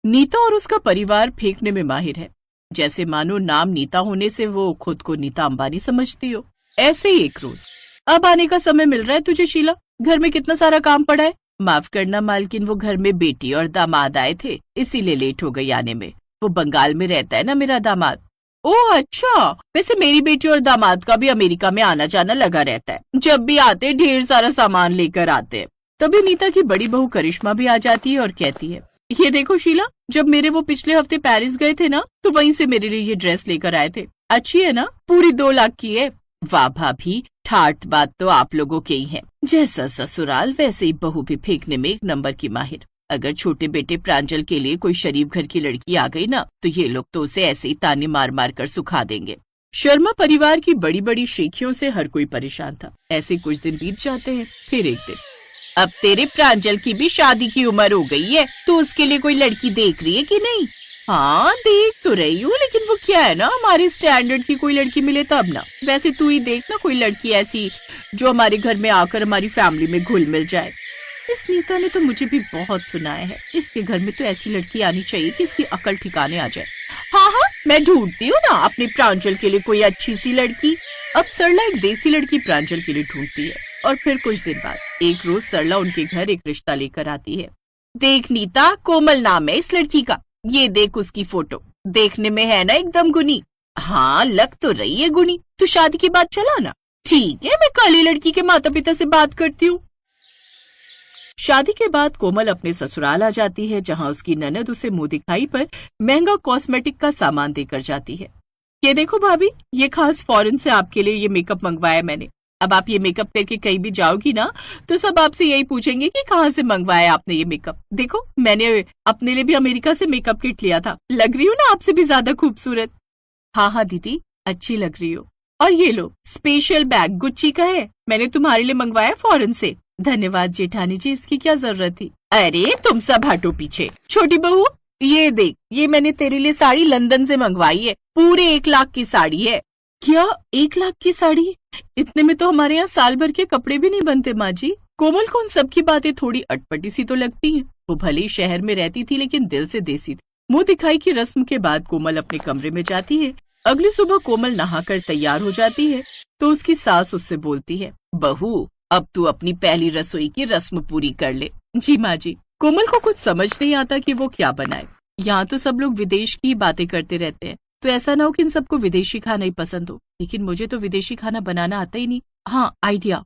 नीता और उसका परिवार फेंकने में माहिर है, जैसे मानो नाम नीता होने से वो खुद को नीता अंबानी समझती हो। ऐसे ही एक रोज, अब आने का समय मिल रहा है तुझे शीला, घर में कितना सारा काम पड़ा है। माफ करना मालकिन, वो घर में बेटी और दामाद आए थे, इसीलिए लेट हो गई आने में। वो बंगाल में रहता है ना मेरा दामाद। ओह अच्छा, वैसे मेरी बेटी और दामाद का भी अमेरिका में आना जाना लगा रहता है, जब भी आते ढेर सारा सामान लेकर आते हैं। तभी नीता की बड़ी बहू करिश्मा भी आ जाती है और कहती है, ये देखो शीला, जब मेरे वो पिछले हफ्ते पेरिस गए थे ना, तो वहीं से मेरे लिए ये ड्रेस लेकर आए थे। अच्छी है ना, पूरी 2 लाख की है। वाह भाभी, ठाट बात तो आप लोगों के ही है। जैसा ससुराल वैसे ही बहू भी फेंकने में 1 नंबर की माहिर। अगर छोटे बेटे प्रांजल के लिए कोई शरीफ घर की लड़की आ गई ना, तो ये लोग तो उसे ऐसे ही ताने मार मार कर सुखा देंगे। शर्मा परिवार की बड़ी बड़ी शेखियों से हर कोई परेशान था। ऐसे कुछ दिन बीत जाते हैं। फिर एक दिन, अब तेरे प्रांजल की भी शादी की उम्र हो गई है, तो उसके लिए कोई लड़की देख रही है कि नहीं? हाँ देख तो रही हूँ, लेकिन वो क्या है ना, हमारे स्टैंडर्ड की कोई लड़की मिले तब ना। वैसे तू ही देख ना, कोई लड़की ऐसी जो हमारे घर में आकर हमारी फैमिली में घुल मिल जाए। इस नीता ने तो मुझे भी बहुत सुनाया है, इसके घर में तो ऐसी लड़की आनी चाहिए कि इसकी अकल ठिकाने आ जाए। हाँ हाँ, मैं ढूंढती हूँ ना अपने प्रांजल के लिए कोई अच्छी सी लड़की। अब सरला एक देसी लड़की प्रांजल के लिए ढूंढती है। और फिर कुछ दिन बाद एक रोज सरला उनके घर एक रिश्ता लेकर आती है। देख नीता, कोमल नाम है इस लड़की का, ये देख उसकी फोटो, देखने में है ना एकदम गुनी। हाँ लग तो रही है गुनी, तू शादी की बात चला ना। ठीक है, मैं कल ही लड़की के माता पिता से बात करती हूँ। शादी के बाद कोमल अपने ससुराल आ जाती है, जहाँ उसकी ननद उसे मुंह दिखाई पर महंगा कॉस्मेटिक का सामान देकर जाती है। ये देखो भाभी, ये खास फॉरेन से आपके लिए ये मेकअप मंगवाया मैंने। अब आप ये मेकअप करके कहीं भी जाओगी ना, तो सब आपसे यही पूछेंगे कि कहाँ से मंगवाया आपने ये मेकअप। देखो, मैंने अपने लिए भी अमेरिका से मेकअप किट लिया था, लग रही हूँ ना आपसे भी ज्यादा खूबसूरत। हाँ हाँ दीदी, अच्छी लग रही हो। और ये लो, स्पेशल बैग गुच्ची का है, मैंने तुम्हारे लिए मंगवाया फॉरेन से। धन्यवाद जेठानी जी, इसकी क्या जरूरत थी। अरे तुम सब हटो पीछे। छोटी बहू, ये देख, ये मैंने तेरे लिए साड़ी लंदन से मंगवाई है, पूरे 1 लाख की साड़ी है। क्या 1 लाख की साड़ी? इतने में तो हमारे यहाँ साल भर के कपड़े भी नहीं बनते माँ जी। कोमल को उन सबकी बातें थोड़ी अटपटी सी तो लगती हैं। वो भले ही शहर में रहती थी, लेकिन दिल से देसी थी। मुंह दिखाई की रस्म के बाद कोमल अपने कमरे में जाती है। अगली सुबह कोमल नहाकर तैयार हो जाती है, तो उसकी सास उससे बोलती है, बहू अब तू अपनी पहली रसोई की रस्म पूरी कर ले। जी माँ जी। कोमल को कुछ समझ नहीं आता कि वो क्या बनाए। यहाँ तो सब लोग विदेश की बातें करते रहते हैं, तो ऐसा ना हो कि इन सबको विदेशी खाना ही पसंद हो, लेकिन मुझे तो विदेशी खाना बनाना आता ही नहीं। हाँ आइडिया।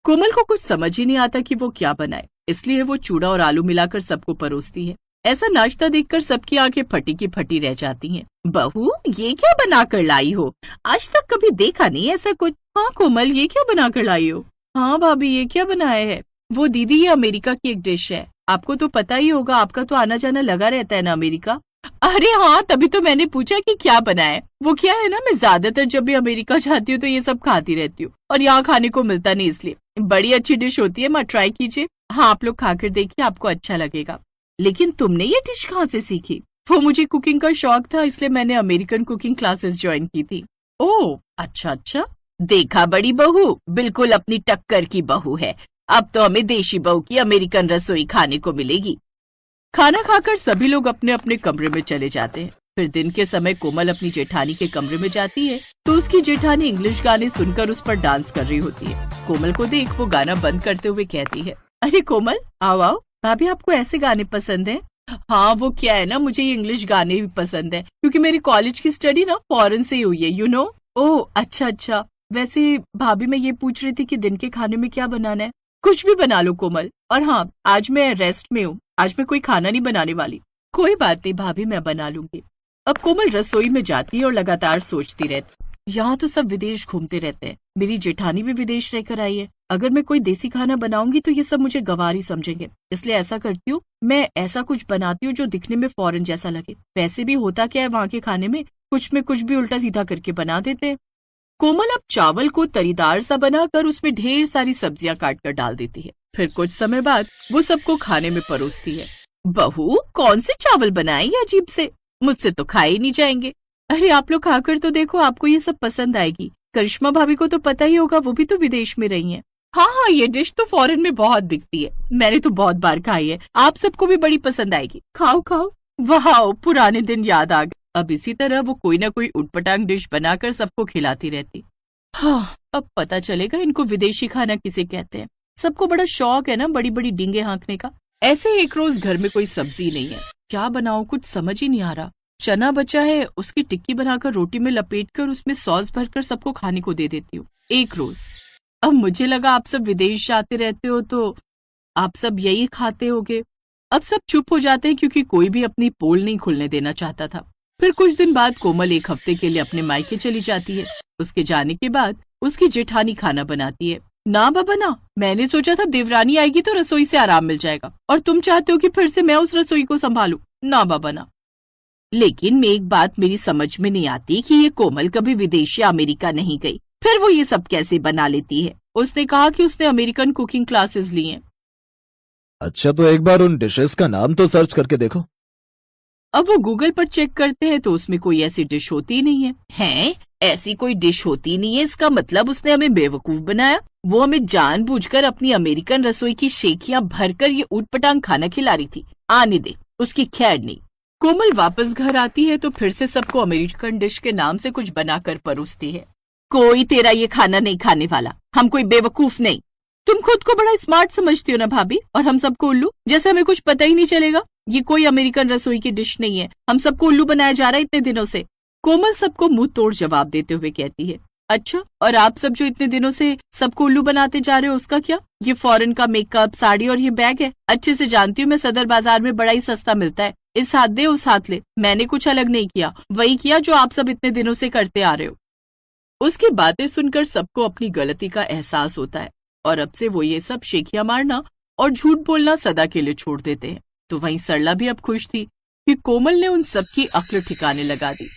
कोमल को कुछ समझ ही नहीं आता कि वो क्या बनाए, इसलिए वो चूड़ा और आलू मिलाकर सबको परोसती है। ऐसा नाश्ता देखकर सबकी आंखें फटी की फटी रह जाती हैं। बहू ये क्या बनाकर लाई हो, आज तक कभी देखा नहीं ऐसा कुछ। हाँ कोमल, ये क्या बनाकर लाई हो। हाँ भाभी, ये क्या बनाया है। वो दीदी, ये अमेरिका की एक डिश है, आपको तो पता ही होगा, आपका तो आना जाना लगा रहता है ना अमेरिका। अरे हाँ, तभी तो मैंने पूछा कि क्या बनाए। वो क्या है ना, मैं ज्यादातर जब भी अमेरिका जाती हूँ तो ये सब खाती रहती हूँ, और यहाँ खाने को मिलता नहीं, इसलिए बड़ी अच्छी डिश होती है, माँ ट्राई कीजिए। हाँ आप लोग खाकर देखिए, आपको अच्छा लगेगा। लेकिन तुमने ये डिश कहाँ से सीखी। वो मुझे कुकिंग का शौक था, इसलिए मैंने अमेरिकन कुकिंग क्लासेस ज्वाइन की थी। ओह अच्छा अच्छा, देखा बड़ी बहू, बिल्कुल अपनी टक्कर की बहू है। अब तो हमें देशी बहू की अमेरिकन रसोई खाने को मिलेगी। खाना खाकर सभी लोग अपने अपने कमरे में चले जाते हैं। फिर दिन के समय कोमल अपनी जेठानी के कमरे में जाती है, तो उसकी जेठानी इंग्लिश गाने सुनकर उस पर डांस कर रही होती है। कोमल को देख वो गाना बंद करते हुए कहती है, अरे कोमल आओ आओ, भाभी आपको ऐसे गाने पसंद है। हाँ वो क्या है ना, मुझे ये इंग्लिश गाने भी पसंद है, क्योंकि मेरी कॉलेज की स्टडी ना फॉरेन से ही हुई है, यू नो। ओह अच्छा अच्छा। वैसे भाभी मैं ये पूछ रही थी कि दिन के खाने में क्या बनाना है। कुछ भी बना लो कोमल। और हाँ, आज मैं रेस्ट में हूँ, आज मैं कोई खाना नहीं बनाने वाली। कोई बात नहीं भाभी, मैं बना लूंगी। अब कोमल रसोई में जाती है और लगातार सोचती रहती, यहाँ तो सब विदेश घूमते रहते हैं, मेरी जेठानी भी विदेश रहकर आई है, अगर मैं कोई देसी खाना बनाऊंगी तो ये सब मुझे गंवार ही समझेंगे, इसलिए ऐसा करती हूँ, मैं ऐसा कुछ बनाती हूँ जो दिखने में फॉरेन जैसा लगे। वैसे भी होता क्या है वहाँ के खाने में, कुछ में कुछ भी उल्टा सीधा करके बना देते हैं। कोमल अब चावल को तरीदार सा बनाकर उसमें ढेर सारी सब्जियां काट कर डाल देती है। फिर कुछ समय बाद वो सबको खाने में परोसती है। बहू कौन से चावल बनाए ये अजीब से, मुझसे तो खाए ही नहीं जाएंगे। अरे आप लोग खाकर तो देखो, आपको ये सब पसंद आएगी। करिश्मा भाभी को तो पता ही होगा, वो भी तो विदेश में रही हैं। हाँ हाँ, ये डिश तो फॉरेन में बहुत बिकती है, मैंने तो बहुत बार खाई है, आप सबको भी बड़ी पसंद आएगी, खाओ खाओ। वाह, पुराने दिन याद आ गए। अब इसी तरह वो कोई ना कोई उटपटांग डिश बनाकर सबको खिलाती रहती। हाँ, अब पता चलेगा इनको विदेशी खाना किसे कहते हैं। सबको बड़ा शौक है ना बड़ी बड़ी डींगे हाँकने का। ऐसे ही एक रोज घर में कोई सब्जी नहीं है, क्या बनाऊं कुछ समझ ही नहीं आ रहा। चना बचा है, उसकी टिक्की बनाकर रोटी में लपेटकर उसमें सॉस भरकर सबको खाने को दे देती हूँ। एक रोज अब मुझे लगा आप सब विदेश जाते रहते हो तो आप सब यही खाते होगे। अब सब चुप हो जाते हैं क्योंकि कोई भी अपनी पोल नहीं खुलने देना चाहता था। फिर कुछ दिन बाद कोमल एक हफ्ते के लिए अपने मायके चली जाती है। उसके जाने के बाद उसकी जेठानी खाना बनाती है। ना बाबा ना, मैंने सोचा था देवरानी आएगी तो रसोई से आराम मिल जाएगा, और तुम चाहते हो कि फिर से मैं उस रसोई को संभालूं। ना बाबा ना। लेकिन एक बात मेरी समझ में नहीं आती कि ये कोमल कभी विदेश या अमेरिका नहीं गई, फिर वो ये सब कैसे बना लेती है। उसने कहा कि उसने अमेरिकन कुकिंग क्लासेस ली हैं। अच्छा, तो एक बार उन डिशेस का नाम तो सर्च करके देखो। अब वो गूगल पर चेक करते हैं तो उसमें कोई ऐसी डिश होती ही नहीं है। हैं? ऐसी कोई डिश होती नहीं है, इसका मतलब उसने हमें बेवकूफ बनाया। वो हमें जानबूझकर अपनी अमेरिकन रसोई की शेखियां भरकर ये ऊटपटांग खाना खिला रही थी। आने दे, उसकी खैर नहीं। कोमल वापस घर आती है तो फिर से सबको अमेरिकन डिश के नाम से कुछ बनाकर परोसती है। कोई तेरा ये खाना नहीं खाने वाला, हम कोई बेवकूफ नहीं। तुम खुद को बड़ा स्मार्ट समझती हो ना भाभी, और हम सबको उल्लू, जैसे हमें कुछ पता ही नहीं चलेगा। ये कोई अमेरिकन रसोई की डिश नहीं है, हम सबको उल्लू बनाया जा रहा है इतने दिनों से। कोमल सबको मुंह तोड़ जवाब देते हुए कहती है, अच्छा, और आप सब जो इतने दिनों से सबको उल्लू बनाते जा रहे हो उसका क्या? ये फॉरेन का मेकअप, साड़ी और ये बैग है। अच्छे से जानती हूँ मैं, सदर बाजार में बड़ा ही सस्ता मिलता है। इस हाथ दे उस हाथ ले, मैंने कुछ अलग नहीं किया, वही किया जो आप सब इतने दिनों से करते आ रहे हो। उसकी बातें सुनकर सबको अपनी गलती का एहसास होता है और अब से वो ये सब शेखियां मारना और झूठ बोलना सदा के लिए छोड़ देते हैं। तो वहीं सरला भी अब खुश थी कि कोमल ने उन सबकी अक्ल ठिकाने लगा दी।